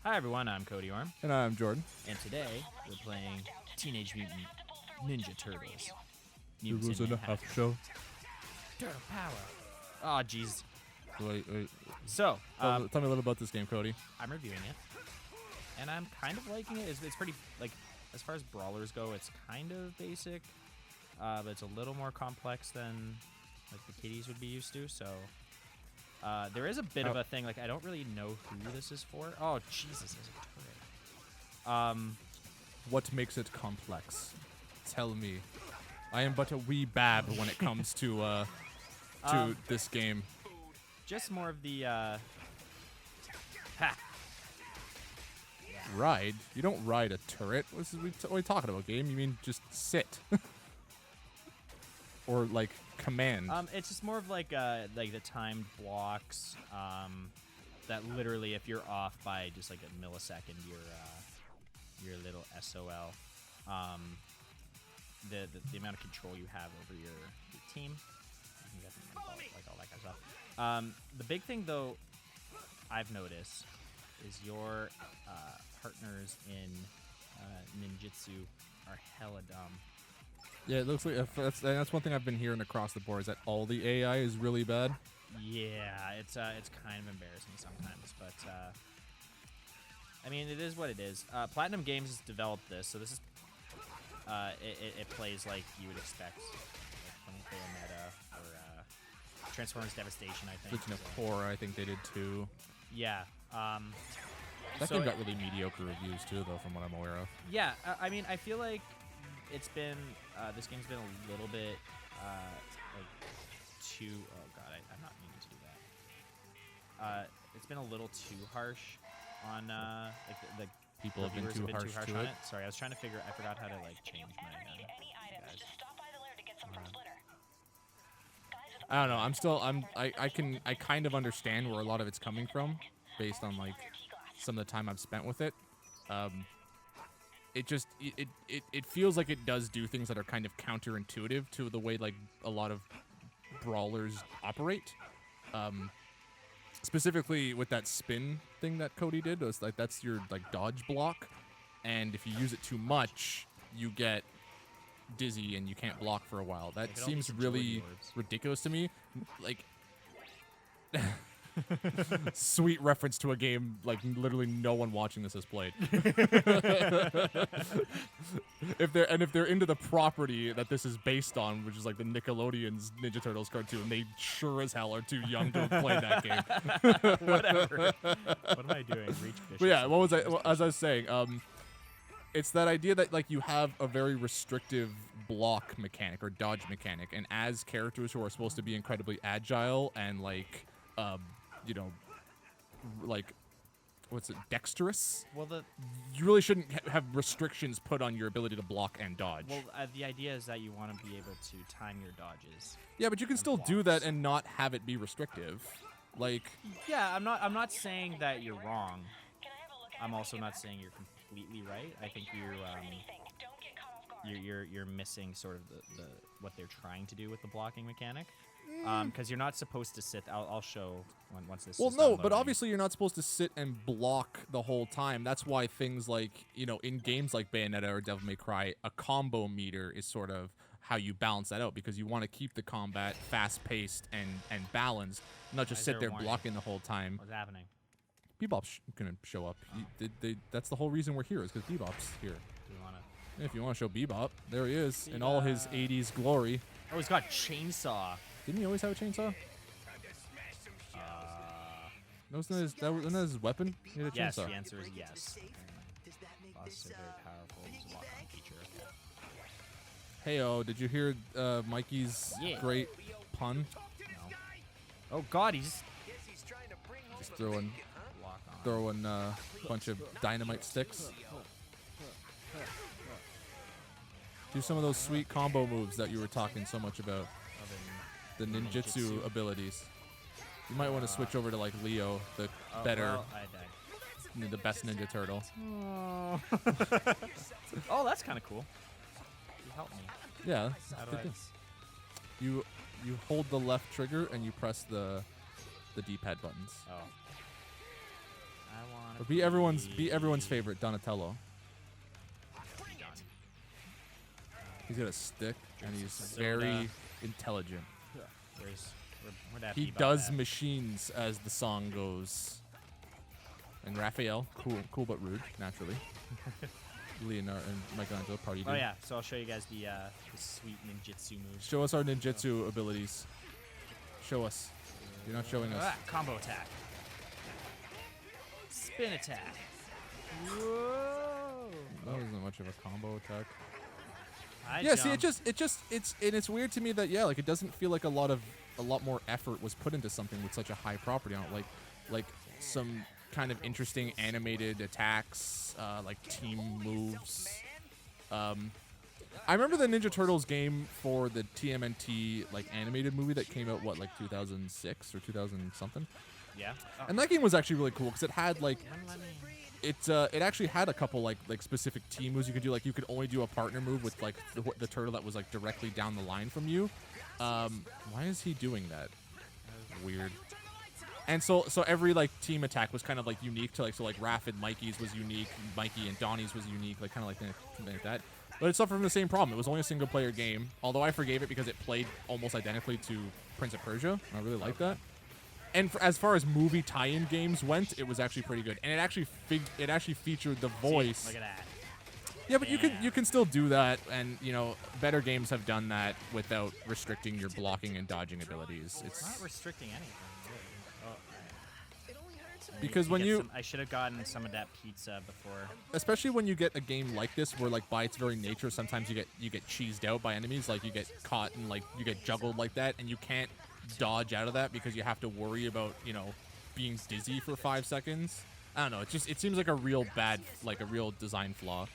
Hi everyone, I'm Cody Orm, And I'm Jordan. and today we're playing Teenage Mutant Ninja Turtles. It was in a half show. Turtle power. Oh, jeez. Wait. So, Tell me a little about this game, Cody. I'm reviewing it, and I'm kind of liking it. It's pretty, like, as far as brawlers go, it's kind of basic, but it's a little more complex than, like, the kiddies would be used to, so... there is a bit of a thing, like, I don't really know who this is for. Oh, Jesus, there's a turret. What makes it complex? Tell me. I am but a wee bab when it comes to this game. Just more of the, Ha! Ride? You don't ride a turret. What are we talking about, game? You mean just sit? Or, like, command? It's just more of like the timed blocks, that literally, if you're off by just like a millisecond, your little SOL. The amount of control you have over your team. You can get them involved, like all that kind of stuff. The big thing, though, I've noticed is your partners in ninjutsu are hella dumb. Yeah, it looks like that's one thing I've been hearing across the board is that all the AI is really bad. Yeah, it's kind of embarrassing sometimes, but I mean, it is what it is. Platinum Games has developed this, so this is it plays like you would expect, like from Bayonetta or Transformers Devastation, I think. Legion of Core, I think they did too. Yeah. That game got really mediocre reviews too, though, from what I'm aware of. Yeah, I mean, I feel like it's been this game's been a little bit like too. Oh god, I'm not meaning to do that. It's been a little too harsh on like the People the have been viewers too have been harsh too harsh to on it. it. Sorry, I was trying to figure. I forgot how to like change my. I don't know. I kind of understand where a lot of it's coming from, based on like some of the time I've spent with it. It feels like it does do things that are kind of counterintuitive to the way like a lot of brawlers operate. Specifically with that spin thing that Cody did, was like that's your like dodge block, and if you use it too much, you get dizzy and you can't block for a while. That seems really ridiculous to me. Like sweet reference to a game like literally no one watching this has played. if they're into the property that this is based on, which is like the Nickelodeon's Ninja Turtles cartoon, they sure as hell are too young to have played that game. Whatever. What am I doing? Reach Bishop. But yeah, what was I? Well, as I was saying, it's that idea that like you have a very restrictive block mechanic or dodge mechanic, and as characters who are supposed to be incredibly agile and like you know, like, what's it, dexterous? Well, you really shouldn't have restrictions put on your ability to block and dodge. Well, the idea is that you want to be able to time your dodges. Yeah, but you can still do that and not have it be restrictive. Like, yeah, I'm not saying that you're wrong. I'm also not saying you're completely right. I think you're missing sort of the what they're trying to do with the blocking mechanic. Because you're not supposed to sit. I'll show once this. Well, is no, done but loading. obviously you're not supposed to sit and block the whole time. That's why things like, you know, in games like Bayonetta or Devil May Cry, a combo meter is sort of how you balance that out, because you want to keep the combat fast-paced and balanced, not just sit there blocking the whole time. What's happening? Bebop's gonna show up. That's the whole reason we're here, is because Bebop's here. Do we wanna... If you want to show Bebop, there he is in all his 80s glory. Oh, he's got chainsaw. Didn't he always have a chainsaw? Wasn't that his weapon? He had a Yes, chainsaw. the answer is yes. Bosses are very powerful. He's a walk-on feature. Heyo, did you hear Mikey's great pun? No. Oh God, he's just throwing a bunch of dynamite sticks. Do some of those sweet combo moves that you were talking so much about. The ninjutsu abilities. You might want to switch over to like Leo, the better, well, I died. The best Ninja Turtle. Oh, oh, that's kind of cool. You helped me. Yeah. How do I... You hold the left trigger and you press the D-pad buttons. Oh. I want Or be everyone's favorite, Donatello. He's got a stick, and he's very intelligent. Where'd that He be about does that? machines, as the song goes. And Raphael, cool but rude, naturally. Leonardo and Michelangelo, party dude. Oh yeah, so I'll show you guys the sweet ninjutsu moves. Show us our ninjutsu abilities. Show us. You're not showing us. Combo attack. Spin attack. Whoa! That wasn't much of a combo attack. I Yeah, see, jump. it's weird to me that like it doesn't feel like a lot more effort was put into something with such a high property on it, like some kind of interesting animated attacks, like team moves. I remember the Ninja Turtles game for the TMNT like animated movie that came out 2006 or 2000 something, Yeah. Oh. and that game was actually really cool because it had like. Let me- It actually had a couple like specific team moves you could do. Like you could only do a partner move with like the turtle that was like directly down the line from you. Why is he doing that? Weird. And so every like team attack was kind of like unique to like Raph and Mikey's was unique, Mikey and Donnie's was unique, like kind of like something like that. But it suffered from the same problem. It was only a single player game. Although I forgave it because it played almost identically to Prince of Persia. I really like that. And as far as movie tie-in games went, it was actually pretty good, and it actually featured the voice. See, look at that. Yeah, but you can still do that, and better games have done that without restricting your blocking and dodging abilities. It's It's not restricting anything. Really. Oh, because when I should have gotten some of that pizza before. especially when you get a game like this, where like by its very nature, sometimes you get cheesed out by enemies, like you get caught and like you get juggled like that, and you can't dodge out of that because you have to worry about being dizzy for 5 seconds. I don't know. It seems like a real design flaw.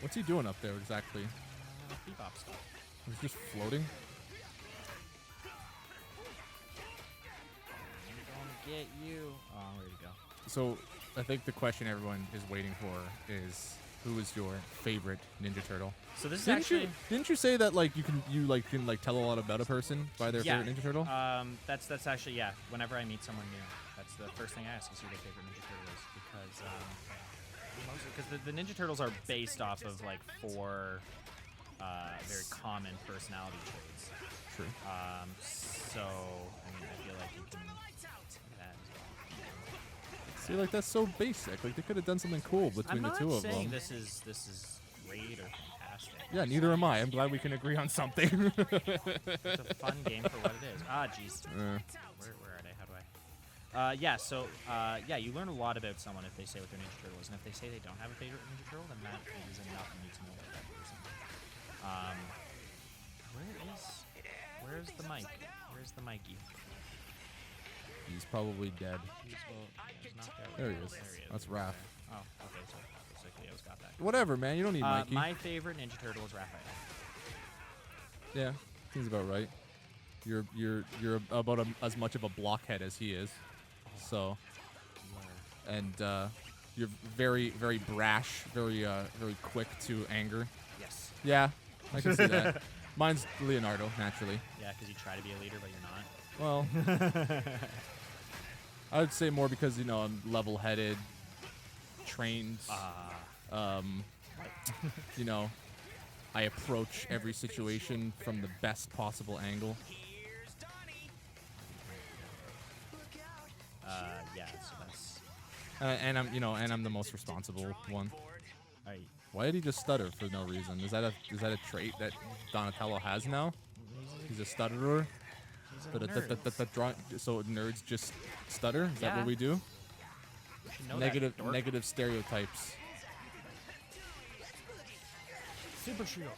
What's he doing up there exactly? Bebop stuff. He's just floating. I'm gonna get you. Oh, where'd he go? So I think the question everyone is waiting for is, who is your favorite Ninja Turtle? So this is Didn't you say that like you can tell a lot about a person by their favorite Ninja Turtle? That's actually whenever I meet someone new, that's the first thing I ask is who their favorite Ninja Turtle is, because the Ninja Turtles are based off of like 4 very common personality traits. True. So I mean I feel like you can do that as well. See, like that's so basic. Like they could have done something cool between the two of them. I'm not saying this is great or fantastic. Yeah, neither am I. I'm glad we can agree on something. It's a fun game for what it is. Ah, jeez. Where are they? How do I? So you learn a lot about someone if they say what their Ninja Turtle is, and if they say they don't have a favorite Ninja Turtle, then that is enough you need to know about that person. Where's the mic? Where's the Mikey? He's probably dead. He's knocked out. There he is. That's Raph. Oh, okay. So Cleo's got that. Whatever, man. You don't need Mikey. My favorite Ninja Turtle is Raphael. Yeah, seems about right. You're about as much of a blockhead as he is. So, and you're very very brash, very quick to anger. Yes. Yeah, I can see that. Mine's Leonardo, naturally. Yeah, because you try to be a leader, but you're not. Well, I would say more because I'm level-headed, trained. I approach every situation from the best possible angle. So that's. And I'm the most responsible one. Alright. Why did he just stutter for no reason? Is that a trait that Donatello has now? He's a stutterer. So nerds just stutter? Is that what we do? Negative stereotypes. Super shield.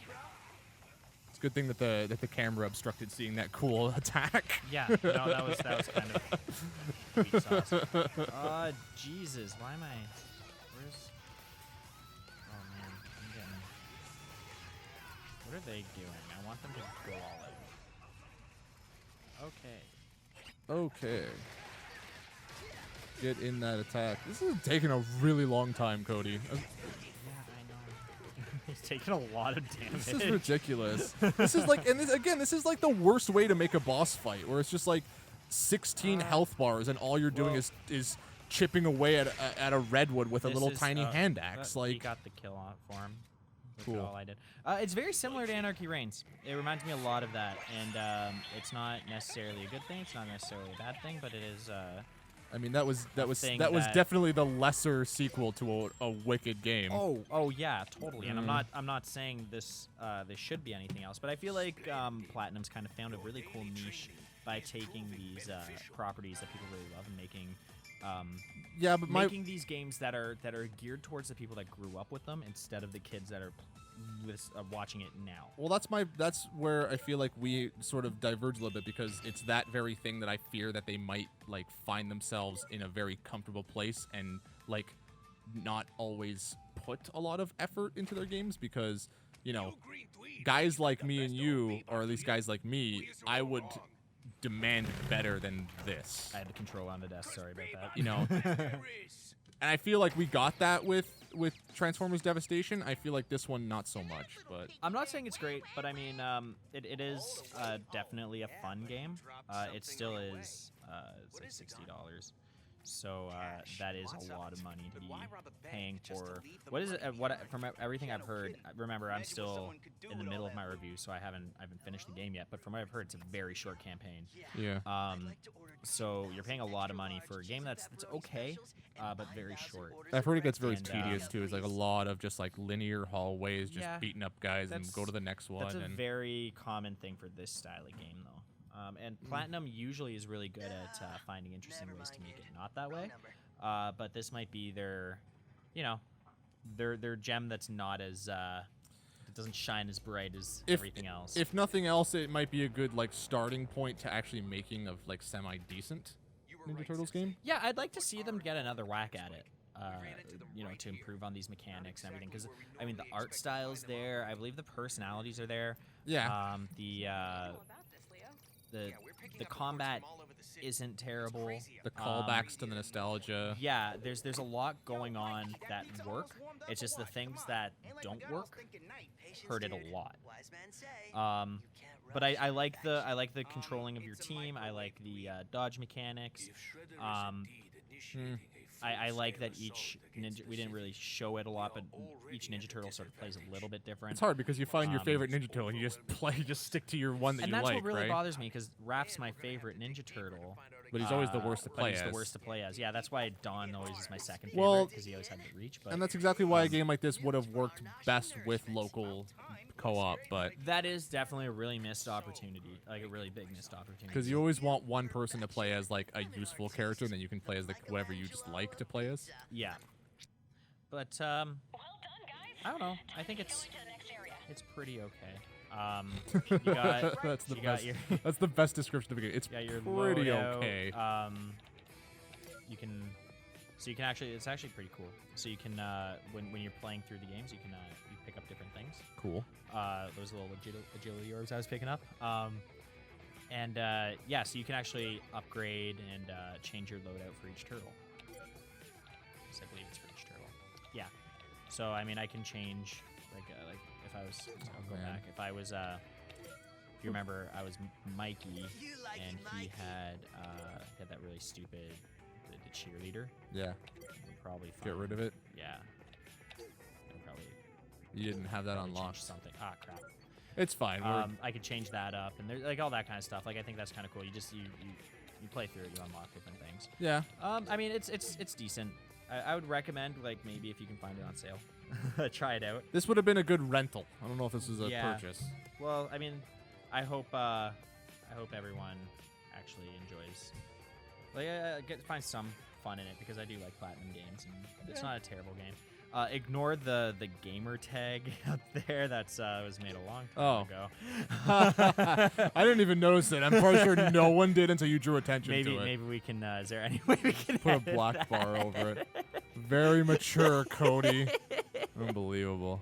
It's a good thing that the camera obstructed seeing that cool attack. Yeah, no, that was kind of sweet sauce. Jesus, why am I? Where's? Oh man, I'm getting. What are they doing? I want them to go all out. Okay. Okay. Get in that attack. This is taking a really long time, Cody. Yeah, I know. He's taking a lot of damage. This is ridiculous. This is like, this is like the worst way to make a boss fight, where it's just like, 16 health bars, and all you're doing is chipping away at a redwood with a little tiny hand axe. He Like, got the kill on for him. That's cool. all I did. It's very similar to Anarchy Reigns. It reminds me a lot of that, and it's not necessarily a good thing. It's not necessarily a bad thing, but it is. I mean, that was thing definitely the lesser sequel to a wicked game. Oh yeah, totally. And I'm not saying this should be anything else, but I feel like Platinum's kind of found a really cool niche by taking these properties that people really love and making making these games that are geared towards the people that grew up with them instead of the kids that are watching it now. Well, that's where I feel like we sort of diverge a little bit, because it's that very thing that I fear that they might like find themselves in a very comfortable place and like not always put a lot of effort into their games, because, you know, guys like me and you, or at least guys like me, I would demand better than this. I had the control on the desk, sorry about that. You know, and I feel like we got that with Transformers Devastation. I feel like this one not so much, but I'm not saying it's great, but I mean, it is definitely a fun game. It still is it's like $60. So that is a lot of money to be paying for. What is it? From everything I've heard, remember I'm still in the middle of my review, so I haven't finished the game yet. But from what I've heard, it's a very short campaign. Yeah. So you're paying a lot of money for a game that's okay, but very short. I've heard it gets very tedious too. It's like a lot of just like linear hallways, just beating up guys and go to the next one. That's a very common thing for this style of game, though. And Platinum usually is really good at finding interesting ways to make it not that way. But this might be their gem that's not as it doesn't shine as bright as everything else. If nothing else, it might be a good like starting point to actually making of like semi-decent Ninja Turtles game. Yeah, I'd like to see them get another whack at it. To improve on these mechanics and everything, because I mean the art style's there. I believe the personalities are there. Yeah. The combat isn't terrible. The callbacks to the nostalgia. Yeah, there's a lot going on that work. It's just the things that don't work hurt it a lot. But I like the controlling of your team. I like the dodge mechanics. I like that each ninja, we didn't really show it a lot, but each Ninja Turtle sort of plays a little bit different. It's hard because you find your favorite Ninja Turtle and you just stick to your one that you like, right? And that's what really bothers me, because Raph's my favorite Ninja Turtle. But he's always the worst to play as. He's the worst to play as. Yeah, that's why Don always is my second favorite, because he always had the reach. But, and that's exactly why a game like this would have worked best with local co-op, but that is definitely a really missed opportunity, like a really big missed opportunity. Because you always want one person to play as like a useful character, and then you can play as whoever you just like to play as. Yeah, but I don't know. I think it's pretty okay. You got, that's the best. That's the best description of a game. It's pretty okay. You can actually, it's actually pretty cool. So you can when you're playing through the games, you can you pick up different things. Cool. Those little agility orbs I was picking up. Yeah, so you can actually upgrade and change your loadout for each turtle. So I believe it's for each turtle. Yeah. So I mean, I can change like if I was I'll go back. If I was if you remember, I was Mikey, and he had that really stupid the cheerleader. Yeah. Probably get rid of it. Yeah. You didn't have that unlocked. Something. Ah, crap. It's fine. I could change that up, and there's like all that kind of stuff. Like I think that's kind of cool. You just you play through it, you unlock different things. Yeah. I mean it's decent. I would recommend like maybe if you can find it on sale, try it out. This would have been a good rental. I don't know if this is a purchase. Well, I mean, I hope everyone actually enjoys. Like find some fun in it, because I do like Platinum games, and it's not a terrible game. Ignore the gamer tag up there. That's was made a long time ago. I didn't even notice it. I'm pretty sure no one did until you drew attention to it. Maybe we can. Is there any way we can put a black bar over it? Very mature, Cody. Unbelievable.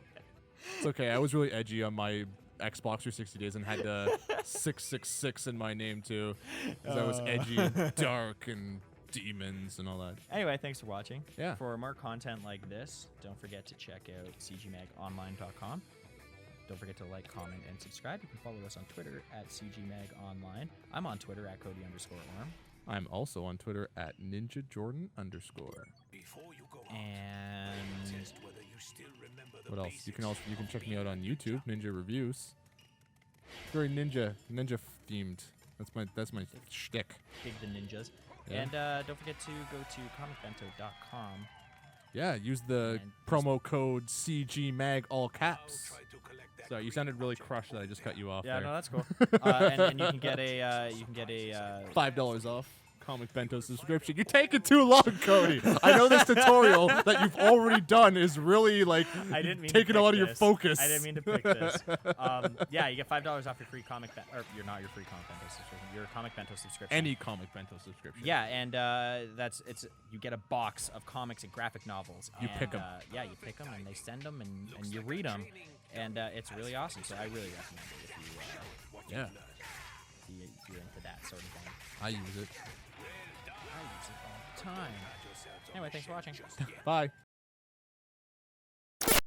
It's okay. I was really edgy on my Xbox 360 days and had 666 in my name too, because I was edgy and dark and demons and all that. Anyway, thanks for watching. Yeah. For more content like this, don't forget to check out cgmagonline.com. Don't forget to like, comment, and subscribe. You can follow us on Twitter at CGMagOnline. I'm on Twitter at Cody_Orm. I'm also on Twitter at @NinjaJordan_. And What else? You can check me out on YouTube, Ninja Reviews. Very ninja themed. That's my shtick. dig the ninjas. Yeah. And don't forget to go to comicbento.com. Yeah, use the And promo code CGMag all caps. Sorry, you sounded really crushed that I just cut you off Yeah, there. no, that's cool. And you can get a $5 off Comic Bento subscription. You're taking too long, Cody. I know this tutorial that you've already done is really like I didn't mean taking to a lot pick of your this. focus. I didn't mean to pick this. Yeah, you get $5 off your free or you're not your free Comic Bento subscription. Your Comic Bento subscription. Any Comic Bento subscription. Yeah, and you get a box of comics and graphic novels. You pick 'em. Yeah, you pick them and they send them and you read them, and it's really awesome. So I really recommend it if you're into that sort of thing. I use it. I use it all the time. Anyway, thanks for watching. Bye.